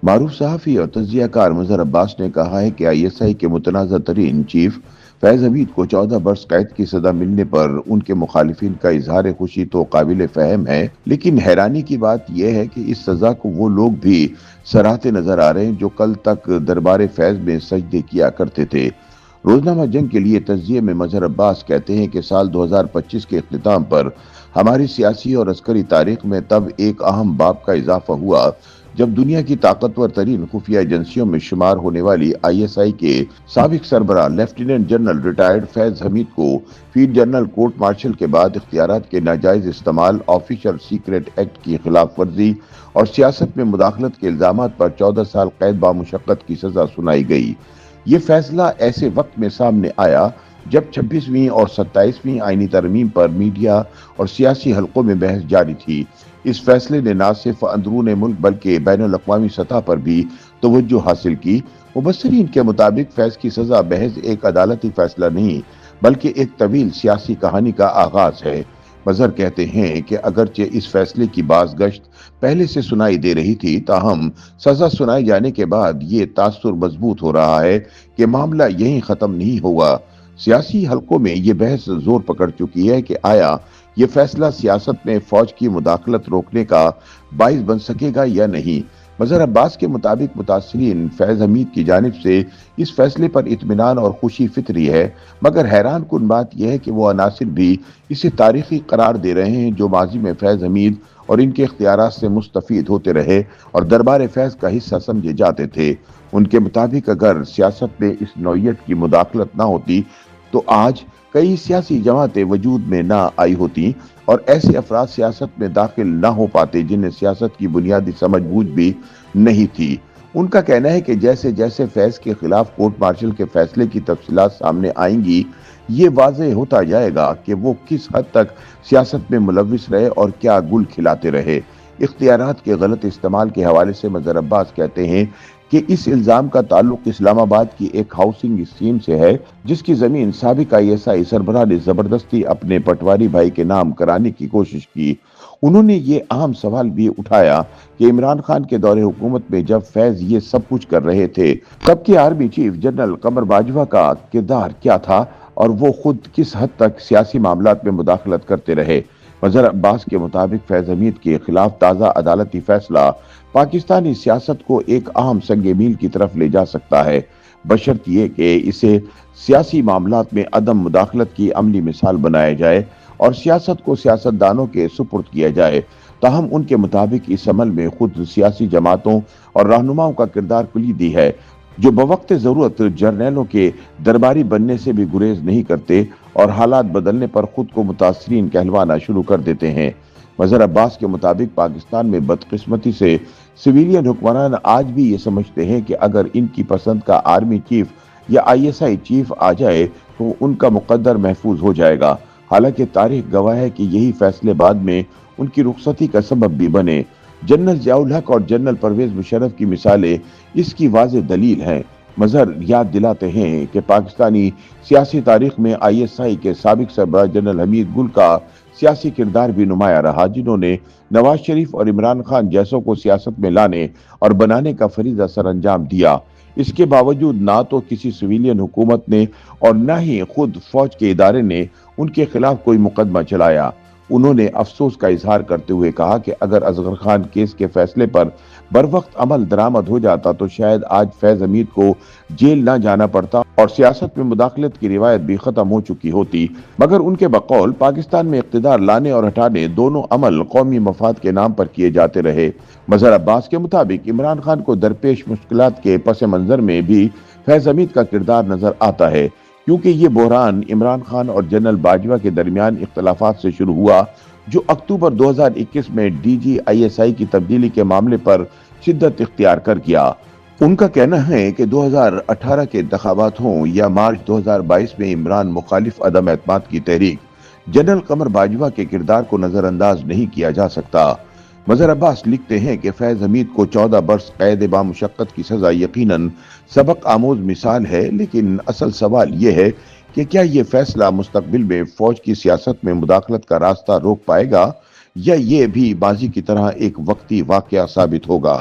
معروف صحافی اور تجزیہ کار مظہر عباس نے کہا ہے کہ آئی ایس آئی کے متنازع ترین چیف فیض حمید کو 14 برس قید کی سزا ملنے پر ان کے مخالفین کا اظہار خوشی تو قابل فہم ہے، لیکن حیرانی کی بات یہ ہے کہ اس سزا کو وہ لوگ بھی سراہتے نظر آ رہے ہیں جو کل تک دربار فیض میں سجدے کیا کرتے تھے۔ روزنامہ جنگ کے لیے تجزیے میں مظہر عباس کہتے ہیں کہ سال 2025 کے اختتام پر ہماری سیاسی اور عسکری تاریخ میں تب ایک اہم باب کا اضافہ ہوا جب دنیا کی طاقتور ترین خفیہ ایجنسیوں میں شمار ہونے والی آئی ایس آئی کے سابق سربراہ لیفٹیننٹ جنرل ریٹائرڈ فیض حمید کو field general court marshal K بعد اختیارات کے ناجائز استعمال، آفیشل سیکریٹ ایکٹ کی خلاف ورزی اور سیاست میں مداخلت کے الزامات پر 14 سال قید بامشقت کی سزا سنائی گئی۔ یہ فیصلہ ایسے وقت میں سامنے آیا جب 26ویں اور 27ویں آئینی ترمیم پر میڈیا اور سیاسی حلقوں میں بحث جاری تھی۔ اس فیصلے نے نہ صرف اندرون ملک بلکہ بین الاقوامی سطح پر بھی توجہ حاصل کی۔ مبصرین کے مطابق فیض کی سزا محض ایک عدالتی فیصلہ نہیں بلکہ ایک طویل سیاسی کہانی کا آغاز ہے۔ مظہر کہتے ہیں کہ اگرچہ اس فیصلے کی باز گشت پہلے سے سنائی دے رہی تھی، تاہم سزا سنائے جانے کے بعد یہ تاثر مضبوط ہو رہا ہے کہ معاملہ یہیں ختم نہیں ہوا۔ سیاسی حلقوں میں یہ بحث زور پکڑ چکی ہے کہ آیا یہ فیصلہ سیاست میں فوج کی مداخلت روکنے کا باعث بن سکے گا یا نہیں۔ مظہر عباس کے مطابق متاثرین فیض حمید کی جانب سے اس فیصلے پر اطمینان اور خوشی فطری ہے، مگر حیران کن بات یہ ہے کہ وہ عناصر بھی اسے تاریخی قرار دے رہے ہیں جو ماضی میں فیض حمید اور ان کے اختیارات سے مستفید ہوتے رہے اور دربار فیض کا حصہ سمجھے جاتے تھے۔ ان کے مطابق اگر سیاست میں اس نوعیت کی مداخلت نہ ہوتی تو آج کئی سیاسی جماعتیں وجود میں نہ آئی ہوتی اور ایسے افراد سیاست میں داخل نہ ہو پاتے جنہیں سیاست کی بنیادی سمجھ بوجھ بھی نہیں تھی۔ ان کا کہنا ہے کہ جیسے جیسے فیض کے خلاف کورٹ مارشل کے فیصلے کی تفصیلات سامنے آئیں گی، یہ واضح ہوتا جائے گا کہ وہ کس حد تک سیاست میں ملوث رہے اور کیا گل کھلاتے رہے۔ اختیارات کے غلط استعمال کے حوالے سے مظہر عباس کہتے ہیں کہ اس الزام کا تعلق اسلام آباد کی ایک ہاؤسنگ اسکیم سے ہے جس کی زمین سابق آئی ایس آئی سربراہ نے زبردستی اپنے پٹواری بھائی کے نام کرانے کی کوشش کی۔ انہوں نے یہ اہم سوال بھی اٹھایا کہ عمران خان کے دور حکومت میں جب فیض یہ سب کچھ کر رہے تھے تب کے army chief general Qamar Bajwa کا کردار کیا تھا اور وہ خود کس حد تک سیاسی معاملات میں مداخلت کرتے رہے۔ مظہر عباس کے مطابق فیض حمید کے خلاف تازہ عدالتی فیصلہ پاکستانی سیاست کو ایک اہم سنگ میل کی طرف لے جا سکتا ہے، بشرط یہ کہ اسے سیاسی معاملات میں عدم مداخلت کی عملی مثال بنایا جائے اور سیاست کو سیاستدانوں کے سپرد کیا جائے۔ تاہم ان کے مطابق اس عمل میں خود سیاسی جماعتوں اور رہنماؤں کا کردار کلیدی ہے جو بوقت ضرورت جرنیلوں کے درباری بننے سے بھی گریز نہیں کرتے اور حالات بدلنے پر خود کو متاثرین کہلوانا شروع کر دیتے ہیں۔ مظہر عباس کے مطابق پاکستان میں بدقسمتی سے سویلین حکمران آج بھی یہ سمجھتے ہیں کہ اگر ان کی پسند کا آرمی چیف یا آئی ایس آئی چیف آ جائے تو ان کا مقدر محفوظ ہو جائے گا، حالانکہ تاریخ گواہ ہے کہ یہی فیصلے بعد میں ان کی رخصتی کا سبب بھی بنے۔ جنرل ضیاء الحق اور جنرل پرویز مشرف کی مثالیں اس کی واضح دلیل ہیں۔ مظہر یاد دلاتے ہیں کہ پاکستانی سیاسی تاریخ میں آئی ایس آئی کے سابق سربراہ جنرل حمید گل کا سیاسی کردار بھی نمایاں رہا، جنہوں نے نواز شریف اور عمران خان جیسوں کو سیاست میں لانے اور بنانے کا فریضہ سر انجام دیا۔ اس کے باوجود نہ تو کسی سویلین حکومت نے اور نہ ہی خود فوج کے ادارے نے ان کے خلاف کوئی مقدمہ چلایا۔ انہوں نے افسوس کا اظہار کرتے ہوئے کہا کہ اگر اصغر خان کیس کے فیصلے پر بروقت عمل درآمد ہو جاتا تو شاید آج فیض حمید کو جیل نہ جانا پڑتا اور سیاست میں مداخلت کی روایت بھی ختم ہو چکی ہوتی، مگر ان کے بقول پاکستان میں اقتدار لانے اور ہٹانے دونوں عمل قومی مفاد کے نام پر کیے جاتے رہے۔ مظہر عباس کے مطابق عمران خان کو درپیش مشکلات کے پس منظر میں بھی فیض حمید کا کردار نظر آتا ہے، کیونکہ یہ بحران عمران خان اور جنرل باجوہ کے درمیان اختلافات سے شروع ہوا جو اکتوبر 2021 میں D G I S I کی تبدیلی کے معاملے پر شدت اختیار کر گیا۔ ان کا کہنا ہے کہ 2018 کے انتخابات ہوں یا مارچ 2022 میں عمران مخالف عدم اعتماد کی تحریک، جنرل قمر باجوہ کے کردار کو نظر انداز نہیں کیا جا سکتا۔ مظہر عباس لکھتے ہیں کہ فیض حمید کو 14 برس قید بامشقت کی سزا یقیناً سبق آموز مثال ہے، لیکن اصل سوال یہ ہے کہ کیا یہ فیصلہ مستقبل میں فوج کی سیاست میں مداخلت کا راستہ روک پائے گا یا یہ بھی ماضی کی طرح ایک وقتی واقعہ ثابت ہوگا۔